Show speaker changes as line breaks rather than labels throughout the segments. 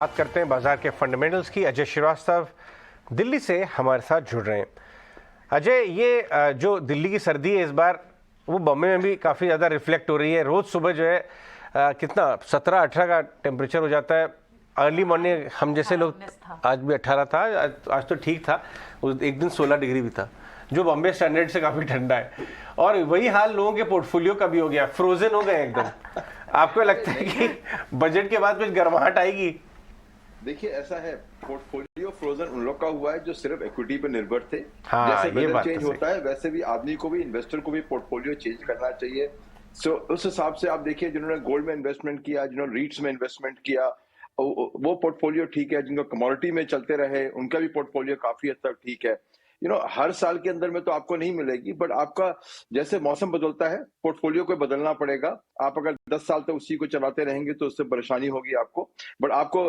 बात करते हैं बाजार के फंडामेंटल्स की। अजय श्रीवास्तव दिल्ली से हमारे साथ जुड़ रहे हैं। अजय, ये जो दिल्ली की सर्दी है इस बार, वो बॉम्बे में भी काफ़ी ज़्यादा रिफ्लेक्ट हो रही है। रोज़ सुबह जो है कितना 17-18 का टेम्परेचर हो जाता है। अर्ली मॉर्निंग हम जैसे लोग, आज भी 18 था, आज तो ठीक था, उस एक दिन 16 डिग्री भी था, जो बॉम्बे स्टैंडर्ड से काफ़ी ठंडा है। और वही हाल लोगों के पोर्टफोलियो का भी हो गया, फ्रोजन हो गए एकदम। आपको लगता है कि बजट के बाद कुछ गर्माहट आएगी?
देखिए, ऐसा है, पोर्टफोलियो फ्रोजन उन लोग का हुआ है जो सिर्फ इक्विटी पर निर्भर थे।
हाँ,
जैसे वेदर चेंज
तो
होता है वैसे भी आदमी को भी, इन्वेस्टर को भी पोर्टफोलियो चेंज करना चाहिए। उस हिसाब से आप देखिए, जिन्होंने गोल्ड में इन्वेस्टमेंट किया, जिन्होंने रीट्स में इन्वेस्टमेंट किया, वो पोर्टफोलियो ठीक है। जिनको कमोडिटी में चलते रहे, उनका भी पोर्टफोलियो काफी हद तक ठीक है। हर साल के अंदर में तो आपको नहीं मिलेगी, बट आपका जैसे मौसम बदलता है, पोर्टफोलियो को बदलना पड़ेगा। आप अगर 10 साल तक उसी को चलाते रहेंगे तो उससे परेशानी होगी आपको। बट आपको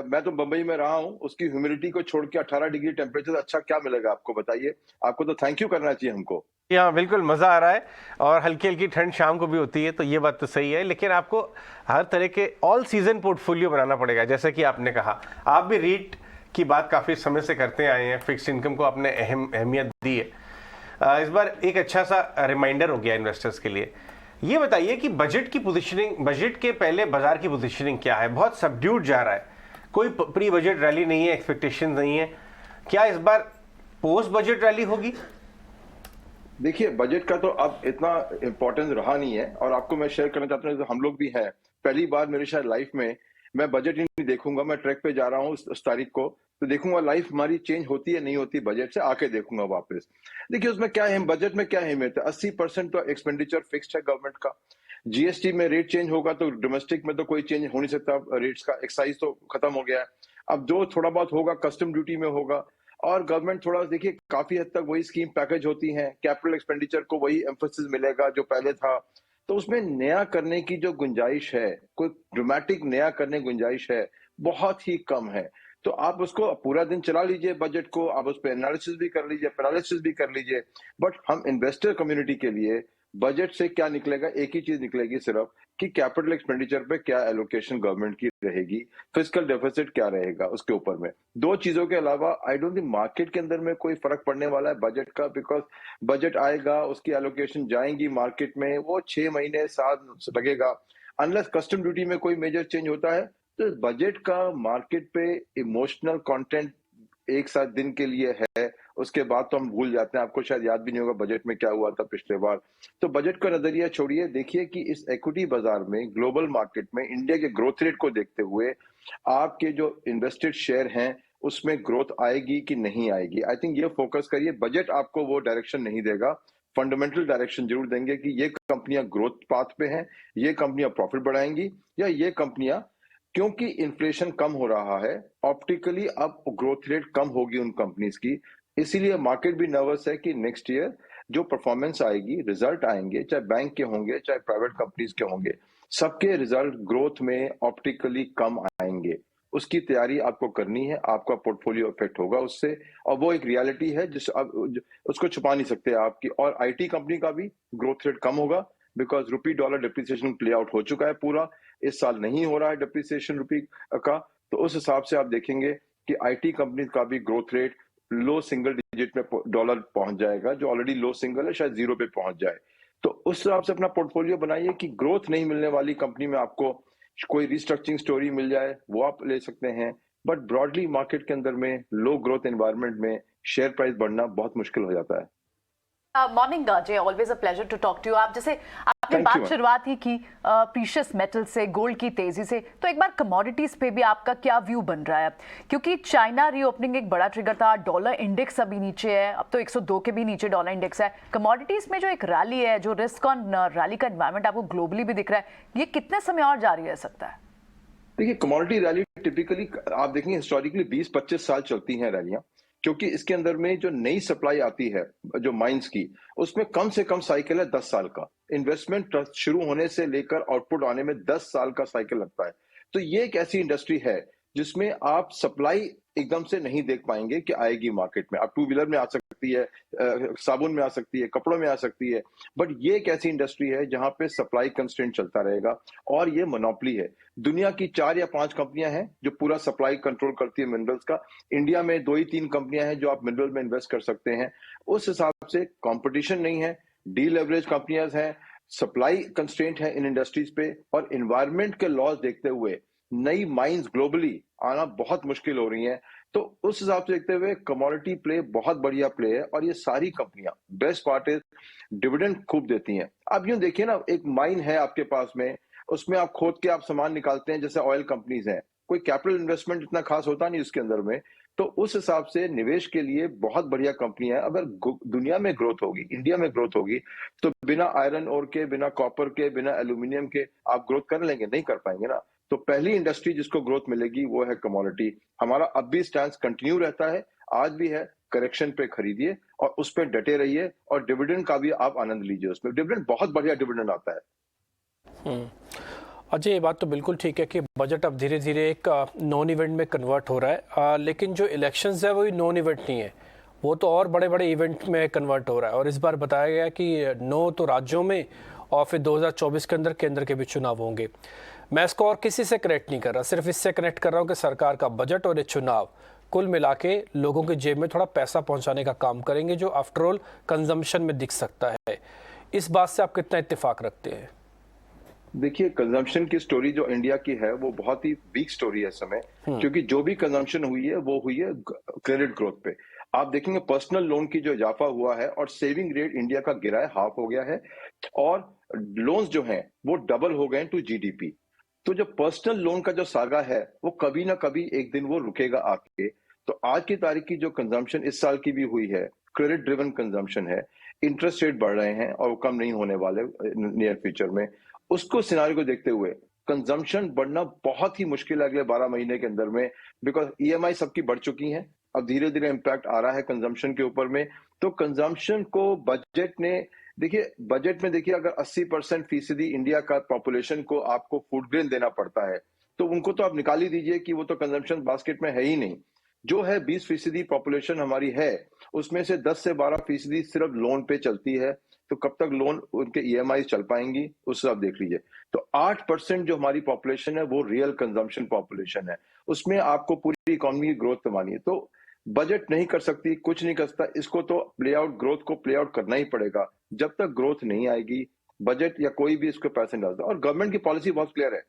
मैं तो बंबई में रहा हूं, उसकी ह्यूमिडिटी को छोड़ के 18 डिग्री टेम्परेचर अच्छा क्या मिलेगा आपको, बताइए। आपको तो थैंक यू करना चाहिए हमको।
हाँ, बिल्कुल मज़ा आ रहा है। और हल्की हल्की ठंड शाम को भी होती है, तो ये बात तो सही है। लेकिन आपको हर तरह के ऑल सीजन पोर्टफोलियो बनाना पड़ेगा। जैसे कि आपने कहा, आप भी रीट की बात काफ़ी समय से करते आए हैं, फिक्स्ड इनकम को आपने अहमियत दी है। इस बार एक अच्छा सा रिमाइंडर हो गया इन्वेस्टर्स के लिए। ये बताइए कि बजट की पोजीशनिंग, बजट के पहले बाजार की पोजीशनिंग क्या है? बहुत सबड्यूड जा रहा है, कोई प्री बजट रैली नहीं है, एक्सपेक्टेशन नहीं है। क्या इस बार पोस्ट बजट रैली होगी?
देखिए, बजट का तो अब इतना इम्पोर्टेंस रहा नहीं है, और आपको मैं शेयर करना चाहता हूँ, तो हम लोग भी हैं, पहली बार मेरे शायद लाइफ में मैं बजट ही नहीं देखूंगा। मैं ट्रैक पे जा रहा हूँ उस तारीख को, तो देखूंगा लाइफ हमारी चेंज होती है नहीं होती बजट से, आके देखूंगा वापस। देखिए, उसमें क्या है, बजट में क्या अहमियत है? 80% तो एक्सपेंडिचर फिक्स्ड है गवर्नमेंट का। जीएसटी में रेट चेंज होगा तो डोमेस्टिक में तो कोई चेंज हो नहीं सकता, रेट्स का एक्साइज तो खत्म हो गया है। अब जो थोड़ा बहुत होगा कस्टम ड्यूटी में होगा। और गवर्नमेंट थोड़ा देखिए, काफी हद तक वही स्कीम पैकेज होती है, कैपिटल एक्सपेंडिचर को वही एम्फोसिस मिलेगा जो पहले था। तो उसमें नया करने की जो गुंजाइश है, कोई ड्रामेटिक नया करने की गुंजाइश है, बहुत ही कम है। तो आप उसको पूरा दिन चला लीजिए बजट को, आप उस पर एनालिसिस भी कर लीजिए, पैरालिसिस भी कर लीजिए। बट हम इन्वेस्टर कम्युनिटी के लिए बजट से क्या निकलेगा? एक ही चीज निकलेगी सिर्फ, कि कैपिटल एक्सपेंडिचर पे क्या एलोकेशन गवर्नमेंट की रहेगी, फिस्कल डेफिसिट क्या रहेगा उसके ऊपर में। दो चीजों के अलावा आई डोंट थिंक मार्केट के अंदर में कोई फर्क पड़ने वाला है बजट का, बिकॉज बजट आएगा, उसकी एलोकेशन जाएंगी मार्केट में, वो 6 महीने साल लगेगा। अनलेस कस्टम ड्यूटी में कोई मेजर चेंज होता है, तो बजट का मार्केट पे इमोशनल कंटेंट एक साथ दिन के लिए है, उसके बाद तो हम भूल जाते हैं। आपको शायद याद भी नहीं होगा बजट में क्या हुआ था पिछले बार। तो बजट का नजरिया छोड़िए, देखिए कि इस इक्विटी बाजार में, ग्लोबल मार्केट में इंडिया के ग्रोथ रेट को देखते हुए आपके जो इन्वेस्टेड शेयर हैं उसमें ग्रोथ आएगी कि नहीं आएगी। आई थिंक ये फोकस करिए। बजट आपको वो डायरेक्शन नहीं देगा, फंडामेंटल डायरेक्शन जरूर देंगे कि ये कंपनियां ग्रोथ पाथ पे हैं, ये कंपनियां प्रॉफिट बढ़ाएंगी, या ये कंपनियां, क्योंकि इन्फ्लेशन कम हो रहा है, ऑप्टिकली अब ग्रोथ रेट कम होगी उन कंपनीज की। इसीलिए मार्केट भी नर्वस है कि नेक्स्ट ईयर जो परफॉर्मेंस आएगी, रिजल्ट आएंगे, चाहे बैंक के होंगे चाहे प्राइवेट कंपनीज के होंगे, सबके रिजल्ट ग्रोथ में ऑप्टिकली कम आएंगे। उसकी तैयारी आपको करनी है, आपका पोर्टफोलियो इफेक्ट होगा उससे, और वो एक रियलिटी है जिस उसको छुपा नहीं सकते आपकी। और आईटी कंपनी का भी ग्रोथ रेट कम होगा, because rupee dollar depreciation play out हो चुका है पूरा, इस साल नहीं हो रहा है डिप्रिसिएशन रुपी का। तो उस हिसाब से आप देखेंगे कि आईटी कंपनी का भी ग्रोथ रेट लो सिंगल डिजिट में डॉलर पहुंच जाएगा, जो ऑलरेडी लो सिंगल है, शायद जीरो पे पहुंच जाए। तो उस हिसाब से अपना पोर्टफोलियो बनाइए कि ग्रोथ नहीं मिलने वाली कंपनी में आपको कोई रिस्ट्रक्चरिंग स्टोरी मिल जाए, वो आप ले सकते हैं। बट ब्रॉडली मार्केट के अंदर में लो ग्रोथ एनवायरनमेंट में शेयर प्राइस बढ़ना बहुत मुश्किल हो जाता है।
Morning Jay, always a pleasure to talk to you. आप जैसे आपने बात शुरुआत ही की प्रीशियस मेटल से, गोल्ड की तेजी से, तो एक बार कमोडिटीज पे भी आपका क्या व्यू बन रहा है? क्योंकि चाइना रीओपनिंग एक बड़ा ट्रिगर था, डॉलर इंडेक्स अभी नीचे है, अब तो 102 के भी नीचे डॉलर इंडेक्स है। कमोडिटीज में जो एक रैली है, जो रिस्क ऑन रैली का एनवायरमेंट आपको ग्लोबली भी दिख रहा है, ये कितने समय और जारी रह सकता है?
देखिए, कमोडिटी रैली टिपिकली आप देखेंगे हिस्टोरिकली 20-25 साल चलती हैं रैलियां, क्योंकि इसके अंदर में जो नई सप्लाई आती है जो माइंस की, उसमें कम से कम साइकिल है 10 साल का। इन्वेस्टमेंट शुरू होने से लेकर आउटपुट आने में 10 साल का साइकिल लगता है। तो ये एक ऐसी इंडस्ट्री है जिसमें आप सप्लाई एकदम से नहीं देख पाएंगे कि आएगी मार्केट में। आप टू व्हीलर में आ सकती सकती है, साबुन में आ सकती है, कपड़ों में आ सकती है, बट ये एक ऐसी इंडस्ट्री है जहां पे सप्लाई कंस्ट्रेंट चलता रहेगा और ये मोनोपोली है। दुनिया की 4 या 5 कंपनियां हैं जो पूरा सप्लाई कंट्रोल करती है मिनरल्स का। इंडिया में 2 ही 3 कंपनियां हैं जो आप मिनरल में इन्वेस्ट कर सकते हैं। उस हिसाब से कंपटीशन नहीं है, डीलेवरेज कंपनियां हैं, सप्लाई कंस्ट्रेंट है इन इंडस्ट्रीज पे, और एनवायरनमेंट के लॉज देखते हुए नई माइंस ग्लोबली आना बहुत मुश्किल हो रही हैं। तो उस हिसाब से देखते हुए कमोडिटी प्ले बहुत बढ़िया प्ले है, और ये सारी कंपनियां, बेस्ट पार्ट इज डिविडेंड खूब देती हैं। आप यूं देखिए ना, एक माइन है आपके पास में, उसमें आप खोद के आप सामान निकालते हैं, जैसे ऑयल कंपनीज हैं, कोई कैपिटल इन्वेस्टमेंट इतना खास होता नहीं उसके अंदर में। तो उस हिसाब से निवेश के लिए बहुत बढ़िया कंपनियां है। अगर दुनिया में ग्रोथ होगी, इंडिया में ग्रोथ होगी, तो बिना आयरन ओर के, बिना कॉपर के, बिना एल्यूमिनियम के आप ग्रोथ कर लेंगे? नहीं कर पाएंगे ना। तो पहली इंडस्ट्री जिसको ग्रोथ मिलेगी वो है कमोडिटी। हमारा अब भी स्टैंड कंटिन्यू रहता है, आज भी है, करेक्शन पे खरीदिए और उस पर डटे रहिए, और डिविडेंड का भी आप आनंद लीजिए। उसमें डिविडेंड, बहुत बढ़िया डिविडेंड आता है।
अजय, ये बात तो बिल्कुल ठीक है कि बजट अब धीरे धीरे एक नॉन इवेंट में कन्वर्ट हो रहा है, लेकिन जो इलेक्शंस है वो नॉन इवेंट नहीं है, वो तो और बड़े बड़े इवेंट में कन्वर्ट हो रहा है। और इस बार बताया गया कि 9 तो राज्यों में और फिर 2024 के अंदर केंद्र के भी चुनाव होंगे। मैं इसको और किसी से कनेक्ट नहीं कर रहा, सिर्फ इससे कनेक्ट कर रहा हूँ कि सरकार का बजट और ये चुनाव कुल मिला के लोगों के जेब में थोड़ा पैसा पहुंचाने का काम करेंगे, जो आफ्टरऑल कंजम्पशन में दिख सकता है। इस बात से आप कितना इत्तेफाक रखते हैं?
देखिए, कंजम्पशन की स्टोरी जो इंडिया की है वो बहुत ही वीक स्टोरी है इस समय, क्योंकि जो भी कंजम्पशन हुई है वो हुई है क्रेडिट ग्रोथ पे। आप देखेंगे पर्सनल लोन की जो इजाफा हुआ है और सेविंग रेट इंडिया का गिरा है, हाफ हो गया है, और लोन्स जो हैं वो डबल हो गए टू जीडीपी। तो जो पर्सनल लोन का जो सागा है वो कभी ना कभी एक दिन वो रुकेगा आके। तो आज की तारीख की जो कंजम्पशन इस साल की भी हुई है, क्रेडिट ड्रिवन कंजम्पशन है, इंटरेस्ट रेट बढ़ रहे हैं और वो कम नहीं होने वाले नियर फ्यूचर में। उसको सिनारियो को देखते हुए कंजम्पशन बढ़ना बहुत ही मुश्किल है अगले 12 महीने के अंदर में, बिकॉज ईएमआई सबकी बढ़ चुकी हैं। अब धीरे धीरे इम्पैक्ट आ रहा है कंजम्पशन के ऊपर में। तो कंजम्पशन को बजट ने, देखिए बजट में देखिए, अगर 80% फीसदी इंडिया का पॉपुलेशन को आपको फूड ग्रेन देना पड़ता है, तो उनको तो आप निकाल ही दीजिए कि वो तो कंजम्पशन बास्केट में है ही नहीं। जो है 20% पॉपुलेशन हमारी है, उसमें से 10 से 12% सिर्फ लोन पे चलती है। तो कब तक लोन, उनके ईएमआई चल पाएंगी, उससे आप देख लीजिए। तो 8% जो हमारी पॉपुलेशन है वो रियल कंजम्पशन पॉपुलेशन है, उसमें आपको पूरी इकोनॉमी की ग्रोथ करवानी है। तो बजट नहीं कर सकती, कुछ नहीं कर सकता, इसको तो प्ले आउट, ग्रोथ को प्ले आउट करना ही पड़ेगा। जब तक ग्रोथ नहीं आएगी, बजट या कोई भी इसको पैसे नहीं डालता। और गवर्नमेंट की पॉलिसी बहुत क्लियर है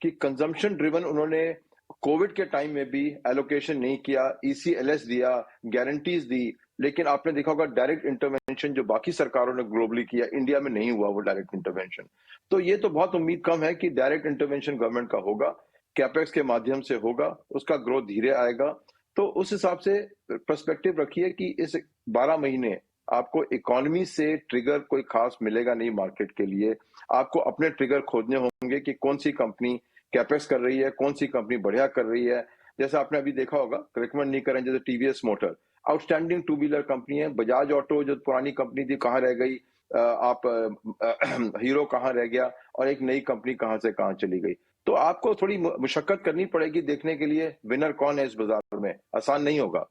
कि कंजम्पशन ड्रिवन, उन्होंने कोविड के टाइम में भी एलोकेशन नहीं किया, ईसीएलएस दिया, गारंटीज दी, लेकिन आपने देखा होगा डायरेक्ट इंटरवेंशन जो बाकी सरकारों ने ग्लोबली किया, इंडिया में नहीं हुआ वो डायरेक्ट इंटरवेंशन। तो ये तो बहुत उम्मीद कम है कि डायरेक्ट इंटरवेंशन गवर्नमेंट का होगा, कैपेक्स के माध्यम से होगा, उसका ग्रोथ धीरे आएगा। तो उस हिसाब से पर्सपेक्टिव रखिए कि इस 12 महीने आपको इकोनॉमी से ट्रिगर कोई खास मिलेगा नहीं मार्केट के लिए। आपको अपने ट्रिगर खोजने होंगे कि कौन सी कंपनी कैपेक्स कर रही है, कौन सी कंपनी बढ़िया कर रही है। जैसे आपने अभी देखा होगा, रिकमेंड नहीं करें, जैसे TVS motor outstanding 2 wheeler company है, बजाज ऑटो जो पुरानी कंपनी थी कहाँ रह गई, आप हीरो कहाँ रह गया, और एक नई कंपनी कहाँ से कहाँ चली गई। तो आपको थोड़ी मुशक्कत करनी पड़ेगी देखने के लिए विनर कौन है इस बाजार में, आसान नहीं होगा।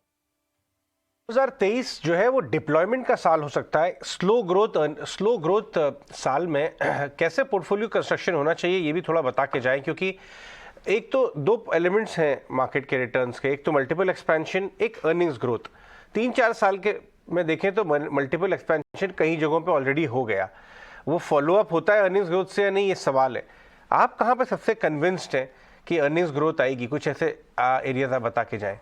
2023 जो है वो डिप्लॉयमेंट का साल हो सकता है। स्लो ग्रोथ साल में कैसे पोर्टफोलियो कंस्ट्रक्शन होना चाहिए ये भी थोड़ा बता के जाएं, क्योंकि एक तो 2 एलिमेंट्स हैं मार्केट के रिटर्न्स के, एक तो मल्टीपल एक्सपेंशन, एक अर्निंग्स ग्रोथ। 3-4 साल के में देखें तो मल्टीपल एक्सपेंशन कई जगहों पे ऑलरेडी हो गया, वो फॉलोअप होता है अर्निंग्स ग्रोथ से या नहीं, ये सवाल है। आप कहाँ पे सबसे कन्विंस्ड हैं कि अर्निंग्स ग्रोथ आएगी? कुछ ऐसे एरियाज आप बता के जाएं।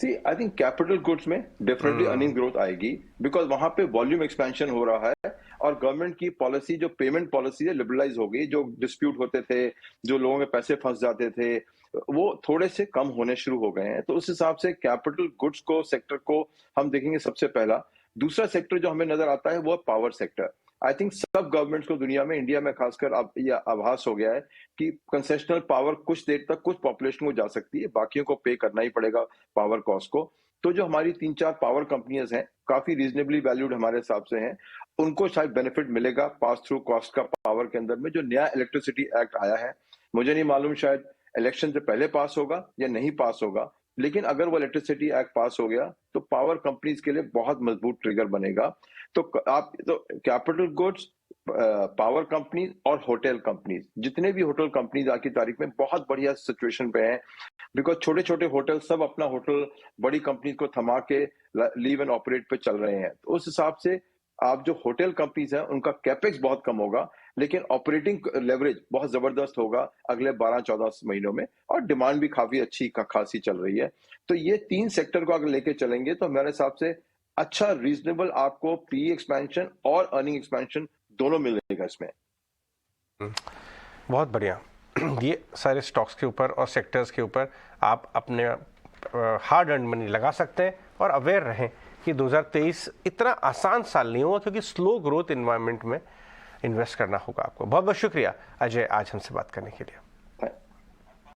See, I think capital goods में डेफिनेटली अर्निंग ग्रोथ आएगी, बिकॉज वहां पे वॉल्यूम एक्सपेंशन हो रहा है और गवर्नमेंट की पॉलिसी, जो पेमेंट पॉलिसी है, लिबरलाइज हो गई। जो डिस्प्यूट होते थे, जो लोगों के पैसे फंस जाते थे, वो थोड़े से कम होने शुरू हो गए हैं। तो उस हिसाब से कैपिटल गुड्स को, सेक्टर को हम देखेंगे सबसे पहला। दूसरा सेक्टर जो हमें नजर आता है वो है पावर सेक्टर। आई थिंक सब गवर्नमेंट्स को दुनिया में, इंडिया में खासकर अब यह आभास हो गया है कि कंसेशनल पावर कुछ देर तक कुछ पॉपुलेशन को जा सकती है, बाकियों को पे करना ही पड़ेगा पावर कॉस्ट को। तो जो हमारी 3-4 पावर कंपनियां हैं, काफी रीजनेबली वैल्यूड हमारे हिसाब से हैं, उनको शायद बेनिफिट मिलेगा पास थ्रू कॉस्ट का पावर के अंदर में। जो नया इलेक्ट्रिसिटी एक्ट आया है, मुझे नहीं मालूम शायद इलेक्शन से पहले पास होगा या नहीं पास होगा, लेकिन अगर वो इलेक्ट्रिसिटी एक्ट पास हो गया तो पावर कंपनीज के लिए बहुत मजबूत ट्रिगर बनेगा। तो आप तो कैपिटल गुड्स, पावर कंपनीज और होटल कंपनीज, जितने भी होटल कंपनीज आज की तारीख में बहुत बढ़िया सिचुएशन पे हैं, बिकॉज छोटे छोटे होटल सब अपना होटल बड़ी कंपनीज को थमा के लीव एंड ऑपरेट पे चल रहे हैं। तो उस हिसाब से आप जो होटल कंपनीज हैं उनका कैपेक्स बहुत कम होगा, लेकिन ऑपरेटिंग लेवरेज बहुत जबरदस्त होगा अगले 12-14 महीनों में, और डिमांड भी काफी अच्छी खासी चल रही है। तो ये 3 सेक्टर को अगर लेके चलेंगे तो मेरे हिसाब से अच्छा रीजनेबल आपको पी एक्सपेंशन और अर्निंग एक्सपेंशन दोनों मिलेगा इसमें।
बहुत बढ़िया। ये सारे स्टॉक्स के ऊपर और सेक्टर्स के ऊपर आप अपने हार्ड अर्न मनी लगा सकते हैं और अवेयर रहें कि 2023 इतना आसान साल नहीं होगा, क्योंकि स्लो ग्रोथ इन्वायरमेंट में इन्वेस्ट करना होगा आपको। बहुत बहुत शुक्रिया अजय आज हमसे बात करने के लिए।